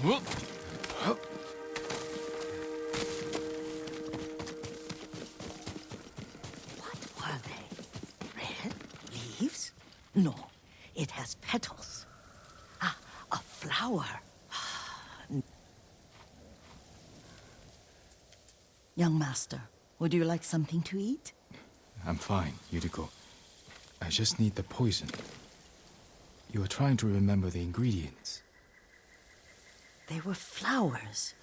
What were they? Red? Leaves? No, it has petals. Ah, a flower. Young master, would you like something to eat? I'm fine, Yuriko. I just need the poison. You are trying to remember the ingredients. They were flowers.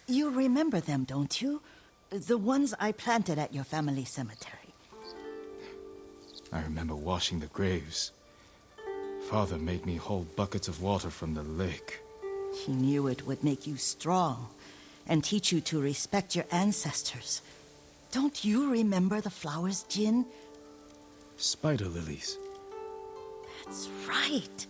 You remember them, don't you? The ones I planted at your family cemetery. I remember washing the graves. Father made me hold buckets of water from the lake. He knew it would make you strong and teach you to respect your ancestors. Don't you remember the flowers, Jin? Spider lilies. That's right.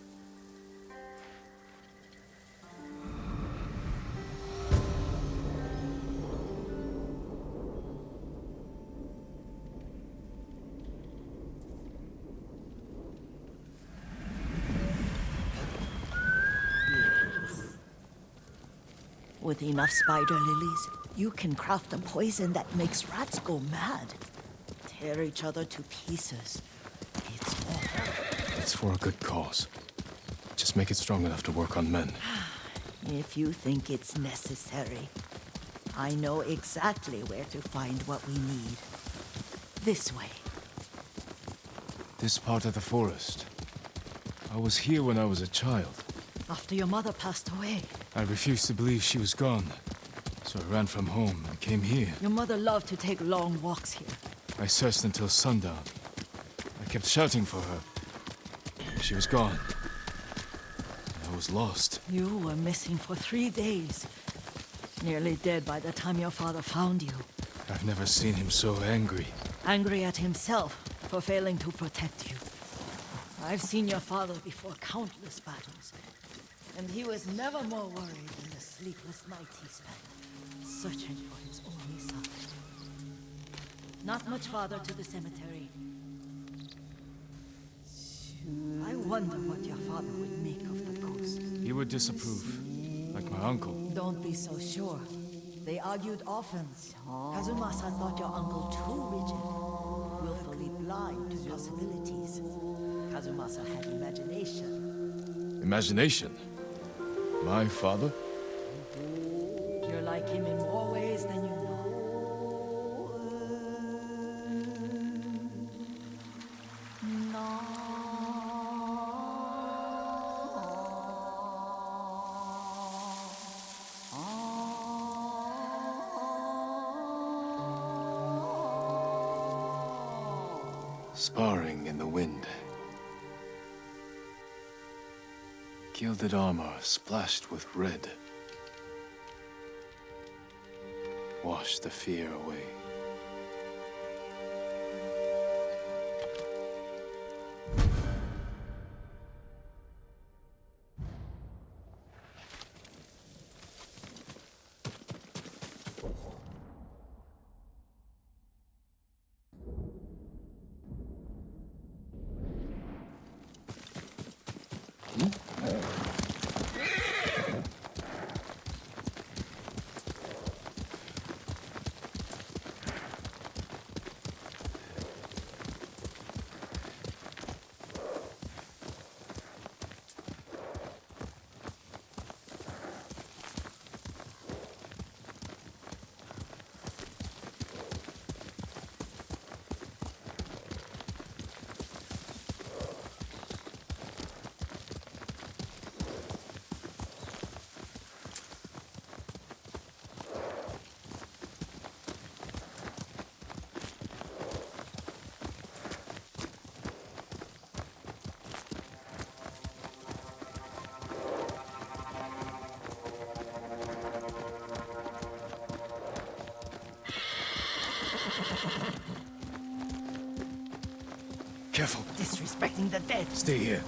With enough spider lilies, you can craft a poison that makes rats go mad. Tear each other to pieces. It's awful. It's for a good cause. Just make it strong enough to work on men. If you think it's necessary, I know exactly where to find what we need. This way. This part of the forest. I was here when I was a child. After your mother passed away. I refused to believe she was gone. So I ran from home and came here. Your mother loved to take long walks here. I searched until sundown. I kept shouting for her. She was gone. I was lost. You were missing for 3 days. Nearly dead by the time your father found you. I've never seen him so angry. Angry at himself for failing to protect you. I've seen your father before countless battles. And he was never more worried than the sleepless nights he spent searching for his only son. Not much farther to the cemetery. I wonder what your father would make of the ghost. He would disapprove, like my uncle. Don't be so sure. They argued often. Kazumasa thought your uncle too rigid, willfully blind to possibilities. Kazumasa had imagination. Imagination? My father? You're like him in more ways than you know. Sparring in the wind. Gilded armor splashed with red. Wash the fear away. Careful. Disrespecting the dead. Stay here.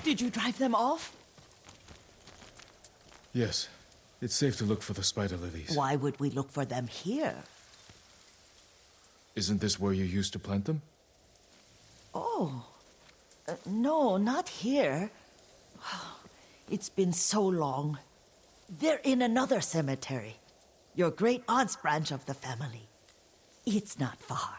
Did you drive them off? Yes. It's safe to look for the spider lilies. Why would we look for them here? Isn't this where you used to plant them? Oh. No, not here. It's been so long. They're in another cemetery. Your great-aunt's branch of the family. It's not far.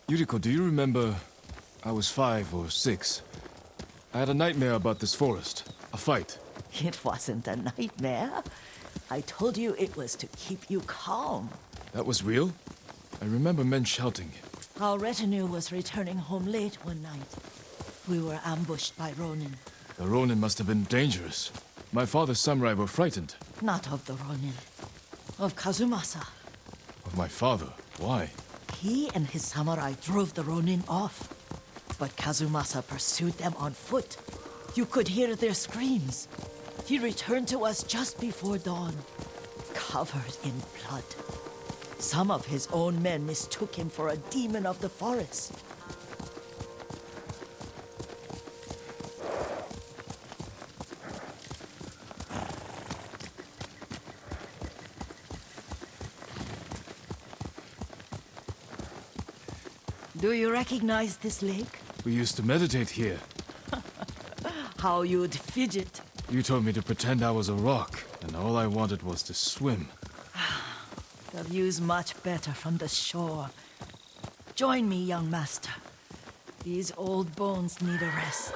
Yuriko, do you remember? I was 5 or 6. I had a nightmare about this forest. A fight. It wasn't a nightmare. I told you it was to keep you calm. That was real? I remember men shouting. Our retinue was returning home late one night. We were ambushed by Ronin. The Ronin must have been dangerous. My father's samurai were frightened. Not of the Ronin. Of Kazumasa. Of my father? Why? He and his samurai drove the Ronin off. But Kazumasa pursued them on foot. You could hear their screams. He returned to us just before dawn, covered in blood. Some of his own men mistook him for a demon of the forest. Do you recognize this lake? We used to meditate here. How you'd fidget. You told me to pretend I was a rock, and all I wanted was to swim. The view's much better from the shore. Join me, young master. These old bones need a rest.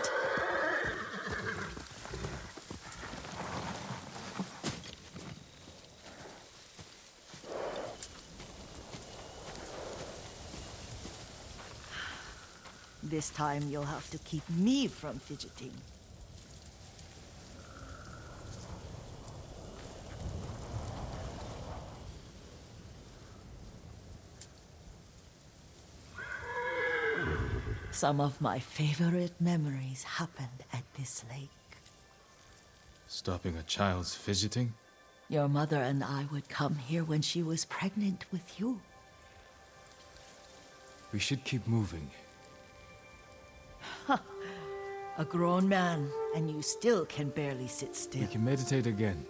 This time you'll have to keep me from fidgeting. Some of my favorite memories happened at this lake. Stopping a child's fidgeting? Your mother and I would come here when she was pregnant with you. We should keep moving. A grown man, and you still can barely sit still. We can meditate again.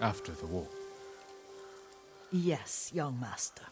After the war. Yes, young master.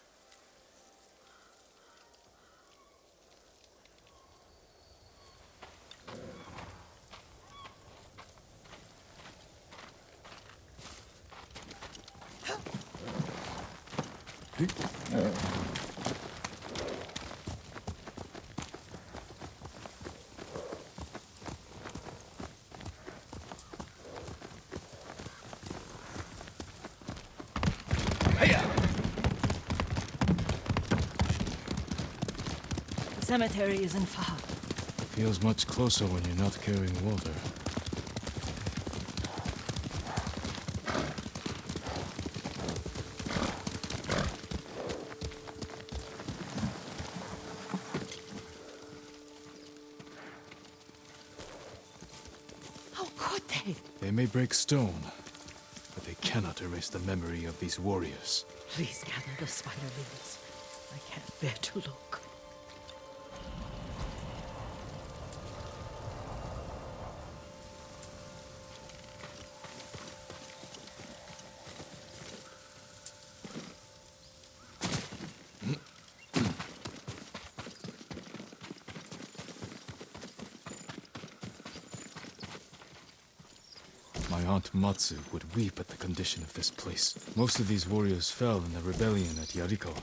Cemetery isn't far. Feels much closer when you're not carrying water. How could they? They may break stone, but they cannot erase the memory of these warriors. Please gather the spider leaves. I can't bear to look. My Aunt Matsu would weep at the condition of this place. Most of these warriors fell in the rebellion at Yarikawa.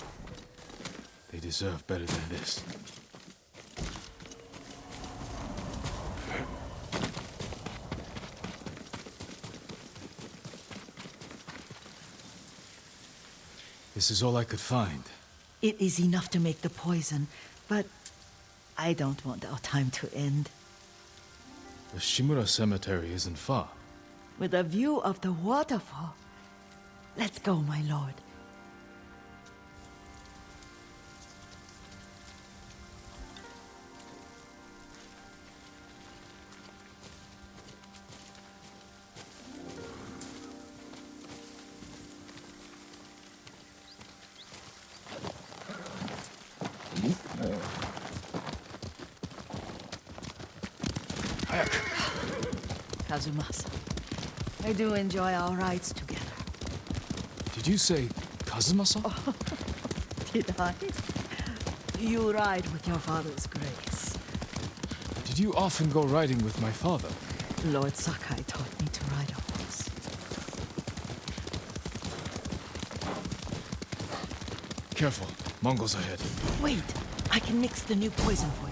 They deserve better than this. This is all I could find. It is enough to make the poison, but I don't want our time to end. The Shimura Cemetery isn't far. With a view of the waterfall. Let's go, my lord. Kazumasa, I do enjoy our rides together. Did you say Kazuma-san? Did I? You ride with your father's grace. Did you often go riding with my father? Lord Sakai taught me to ride a horse. Careful, Mongols ahead. Wait, I can mix the new poison for you.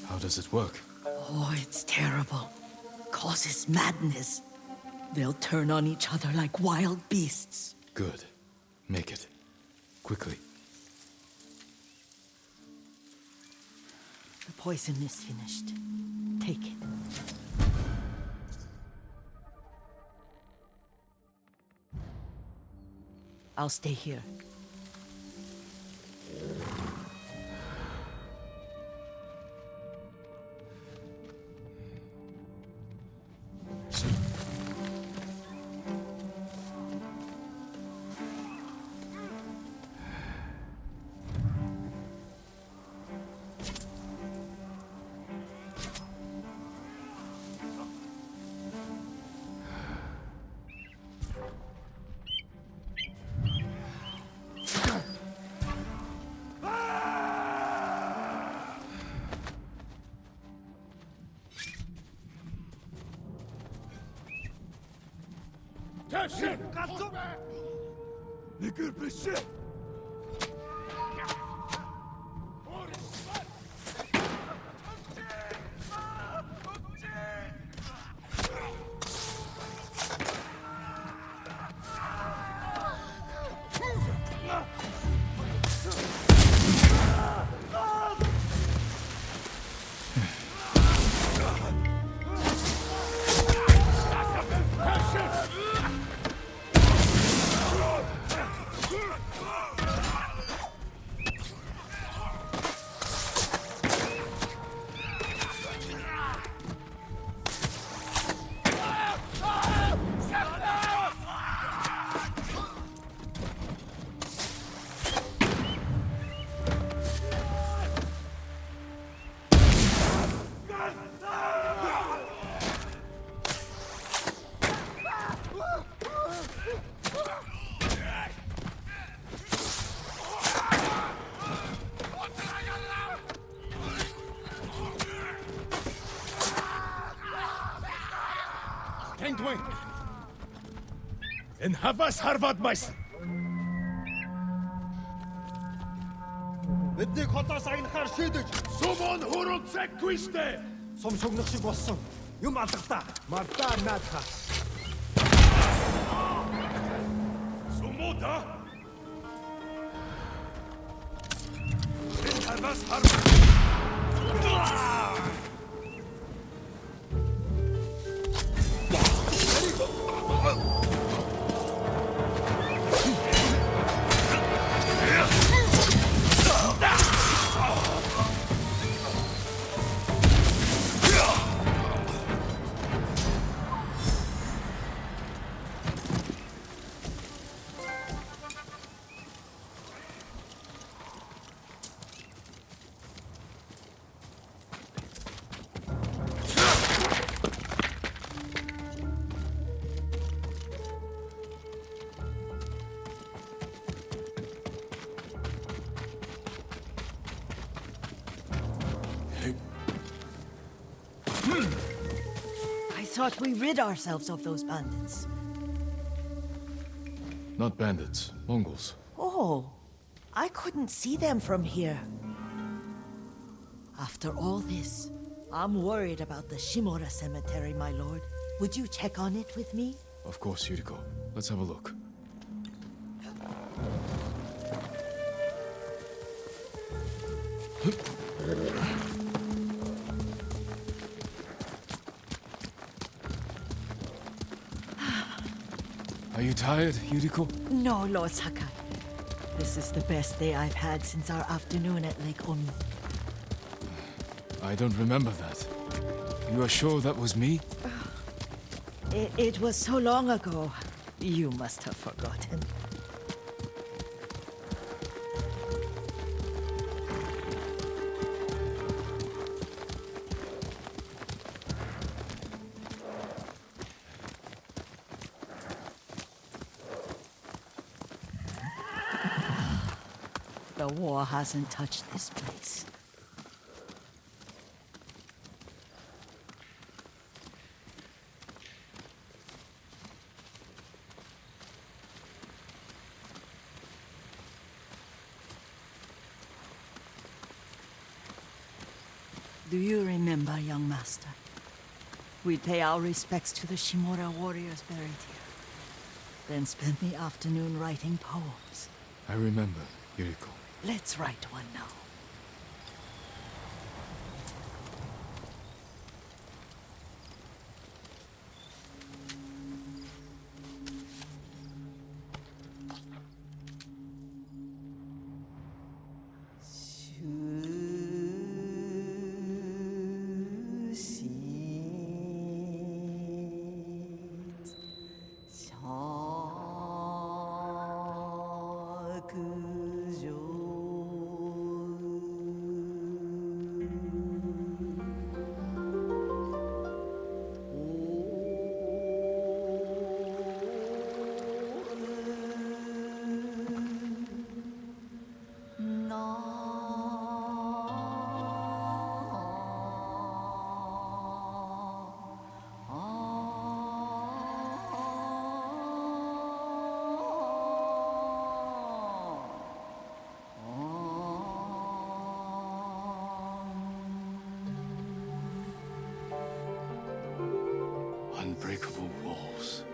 How does it work? Oh, it's terrible. Causes madness. They'll turn on each other like wild beasts. Good. Make it. Quickly. The poison is finished. Take it. I'll stay here. En havas harvad майсан. Бидний хотоос агнахаар шийдэж Сумон хуруцэггүй штэ. сум шугнах шиг болсон. Юм алгатаа. Мартаа наадхаа. Сумуда Havas harvat. I thought we rid ourselves of those bandits. Not bandits, Mongols. Oh, I couldn't see them from here. After all this, I'm worried about the Shimura cemetery, my lord. Would you check on it with me? Of course, Yuriko. Let's have a look. Are you tired, Yuriko? No, Lord Sakai. This is the best day I've had since our afternoon at Lake Omi. I don't remember that. You are sure that was me? It was so long ago. You must have forgotten. The war hasn't touched this place. Do you remember, young master? We'd pay our respects to the Shimura warriors buried here, then spend the afternoon writing poems. I remember, Yuriko. Let's write one now. Unbreakable walls.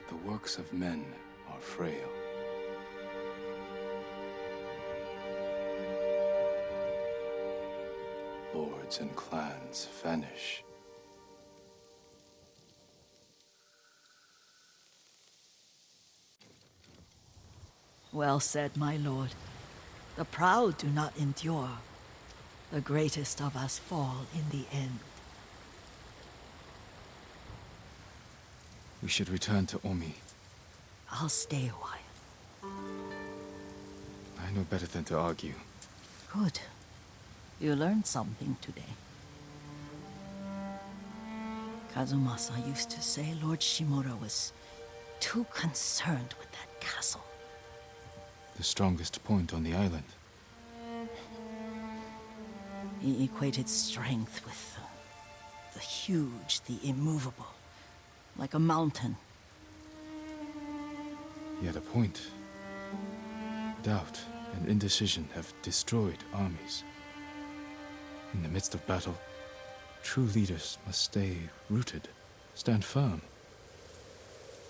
The works of men are frail. Lords and clans vanish. Well said, my lord. The proud do not endure. The greatest of us fall in the end. We should return to Omi. I'll stay a while. I know better than to argue. Good. You learned something today. Kazumasa used to say Lord Shimura was too concerned with that castle. The strongest point on the island. He equated strength with the huge, the immovable, like a mountain. Yet a point. Doubt and indecision have destroyed armies. In the midst of battle, true leaders must stay rooted, stand firm.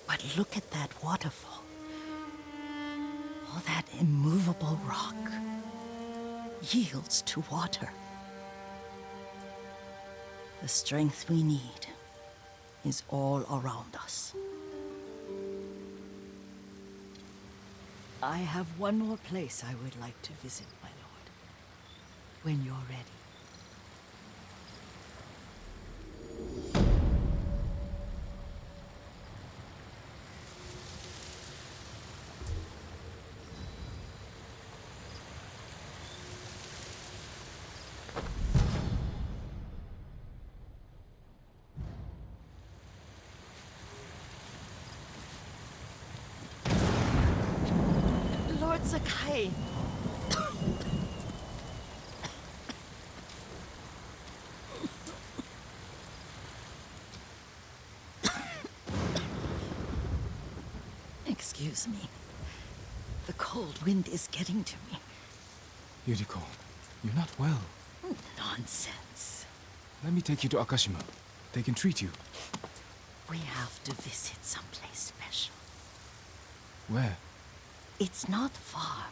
But look at that waterfall. Oh, that immovable rock yields to water. The strength we need is all around us. I have one more place I would like to visit, my lord. When you're ready. Lord Sakai. Excuse me. The cold wind is getting to me. Yuriko, you're not well. Nonsense. Let me take you to Akashima. They can treat you. We have to visit someplace special. Where? It's not far.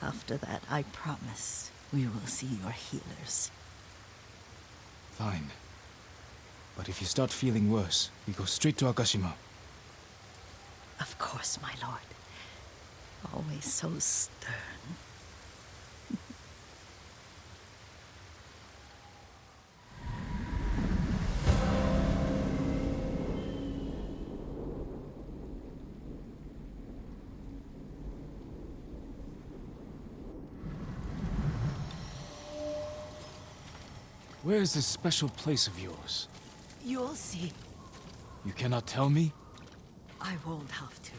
After that, I promise we will see your healers. Fine. But if you start feeling worse, we go straight to Akashima. Of course, my lord. Always so stern. Where is this special place of yours? You'll see. You cannot tell me? I won't have to.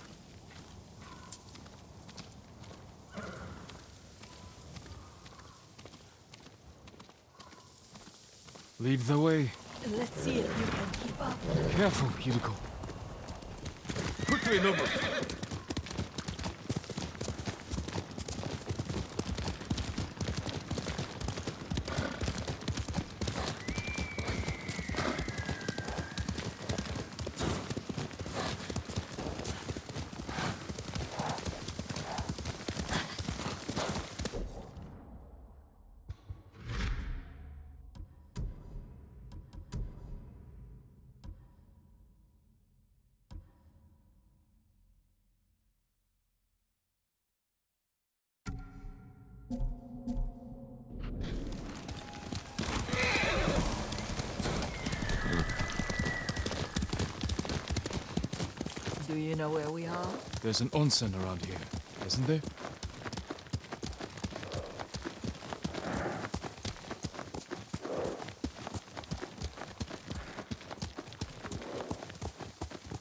Lead the way. Let's see if you can keep up. Careful, Yuriko. Quickly, number. Do you know where we are? There's an onsen around here, isn't there?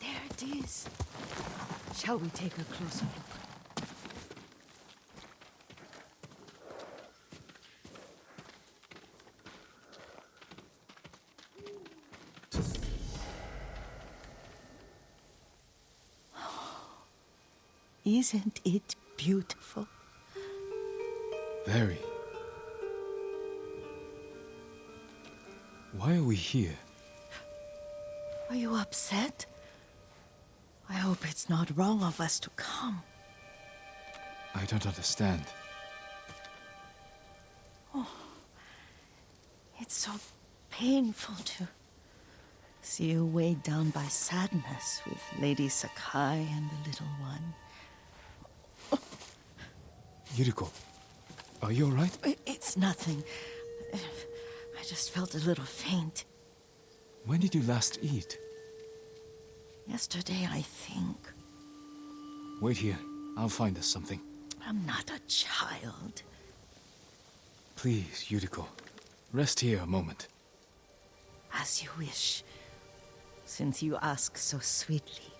There it is. Shall we take a closer look? Isn't it beautiful? Very. Why are we here? Are you upset? I hope it's not wrong of us to come. I don't understand. It's so painful to see you weighed down by sadness with Lady Sakai and the little one. Yuriko, are you alright? It's nothing. I just felt a little faint. When did you last eat? Yesterday, I think. Wait here. I'll find us something. I'm not a child. Please, Yuriko. Rest here a moment. As you wish, since you ask so sweetly.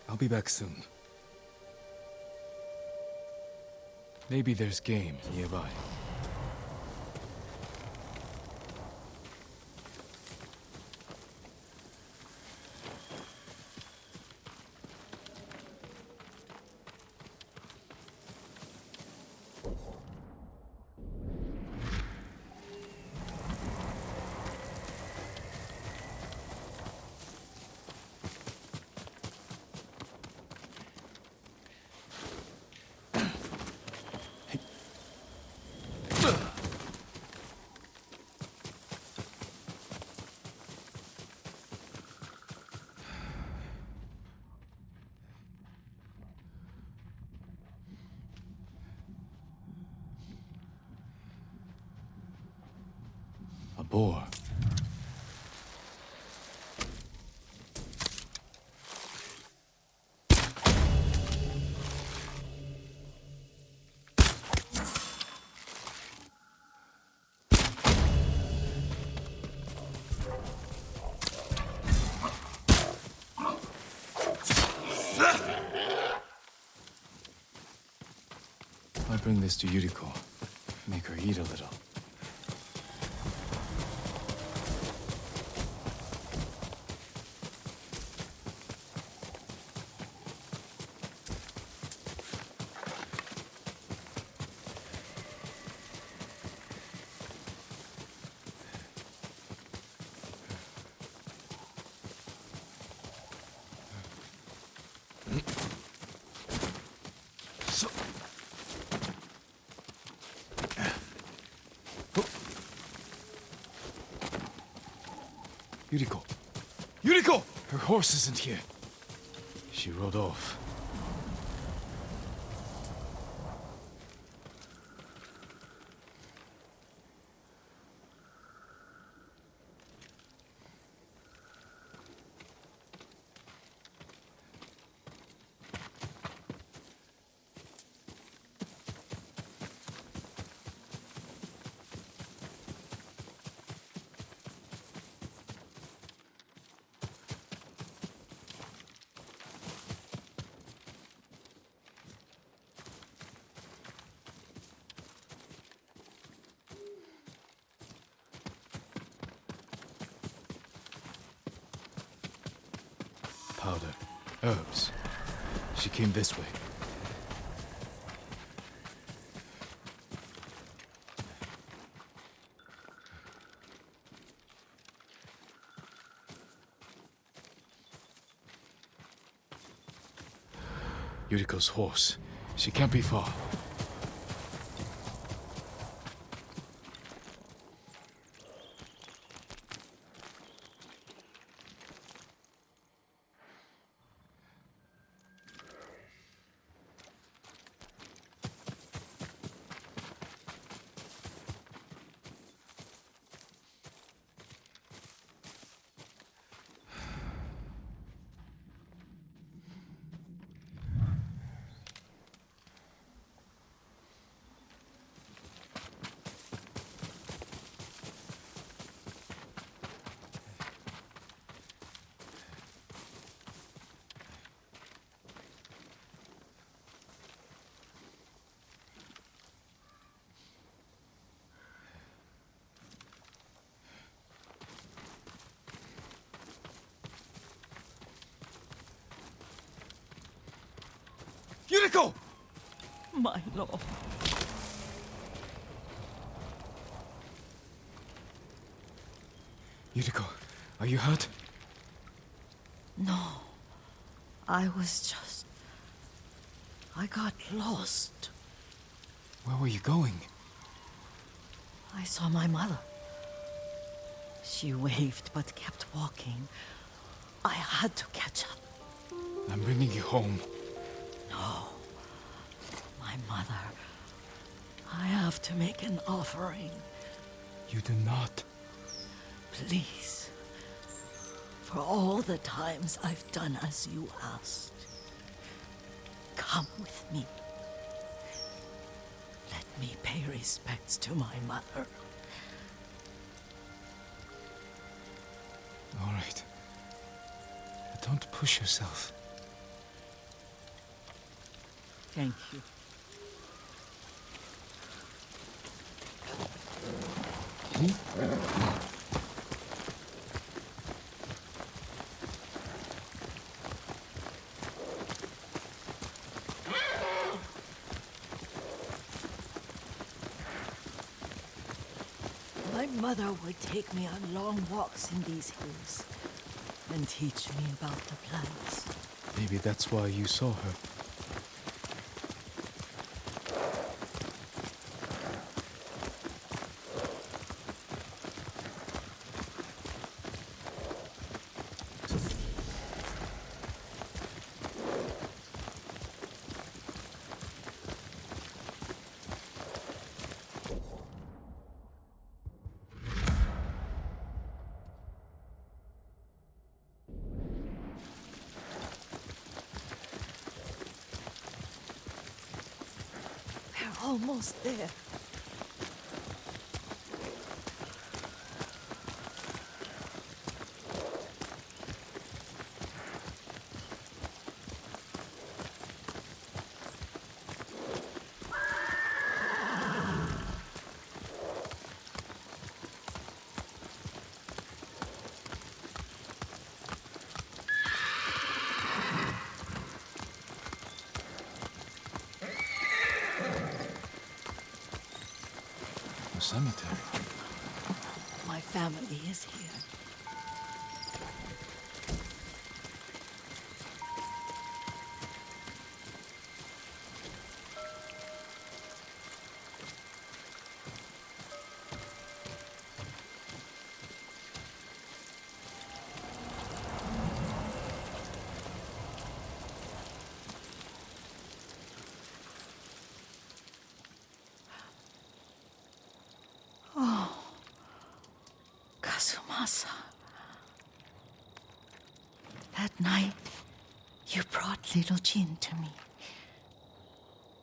I'll be back soon. Maybe there's game nearby. A boar. I bring this to Yuriko. Make her eat a little. Yuriko! Yuriko! Her horse isn't here. She rode off. Powder. Herbs. She came this way. Yuriko's horse. She can't be far. Yuriko! My lord. Yuriko, are you hurt? No. I got lost. Where were you going? I saw my mother. She waved but kept walking. I had to catch up. I'm bringing you home. No. My mother. I have to make an offering. You do not. Please. For all the times I've done as you asked. Come with me. Let me pay respects to my mother. All right. But don't push yourself. Thank you. My mother would take me on long walks in these hills and teach me about the plants. Maybe that's why you saw her. almost there. A cemetery. My family is here. Kazumasa. That night, you brought little Jin to me.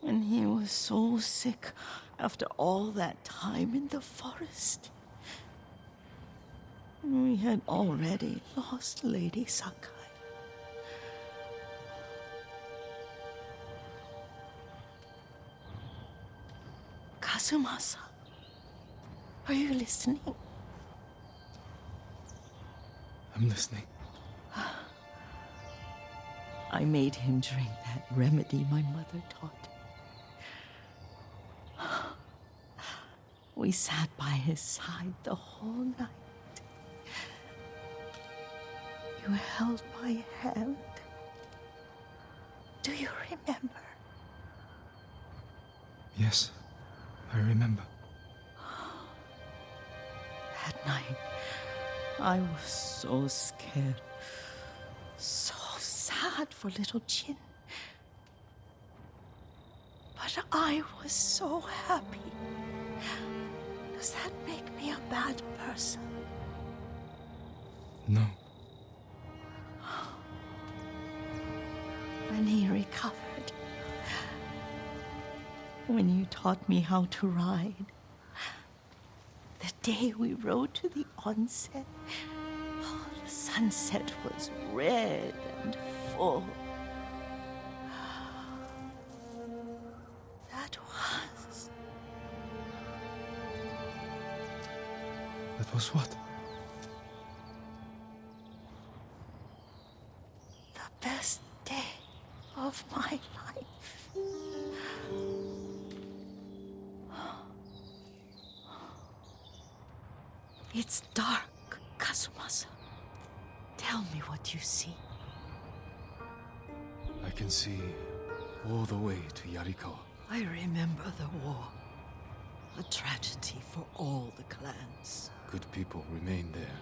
And he was so sick after all that time in the forest. We had already lost Lady Sakai. Kazumasa, are you listening? I'm listening. I made him drink that remedy my mother taught. We sat by his side the whole night. You held my hand. Do you remember? Yes, I remember. That night, I was so scared. So sad for little Jin. But I was so happy. Does that make me a bad person? No. When he recovered, when you taught me how to ride, the day we rode to the onsen, the sunset was red and full. That was... That was what? the best day of my life. It's dark, Kazumasa. Tell me what you see. I can see all the way to Yarikawa. I remember the war. A tragedy for all the clans. Good people remain there.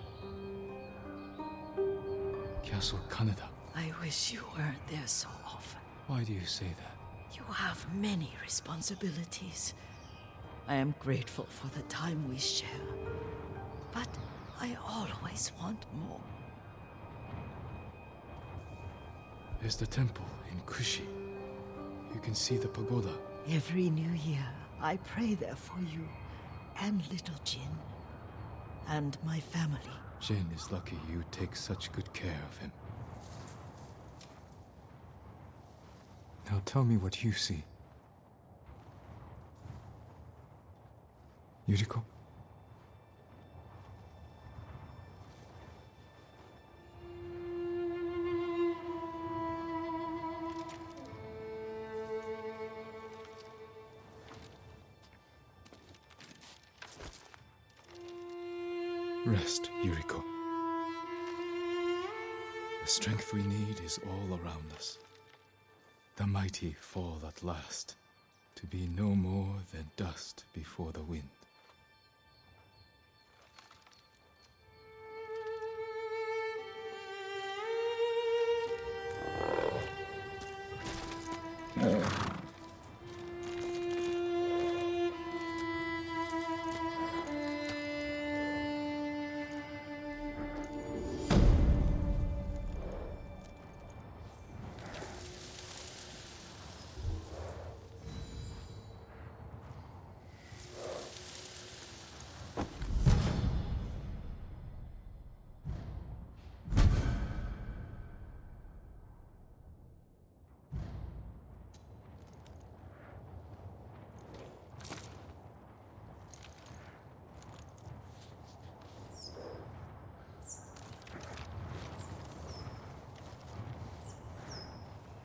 Castle Kaneda. I wish you weren't there so often. Why do you say that? You have many responsibilities. I am grateful for the time we share. But I always want more. There's the temple in Kushi. You can see the pagoda. Every new year, I pray there for you and little Jin and my family. Jin is lucky you take such good care of him. Now tell me what you see. Yuriko? Rest, Yuriko. The strength we need is all around us. The mighty fall at last, to be no more than dust before the wind.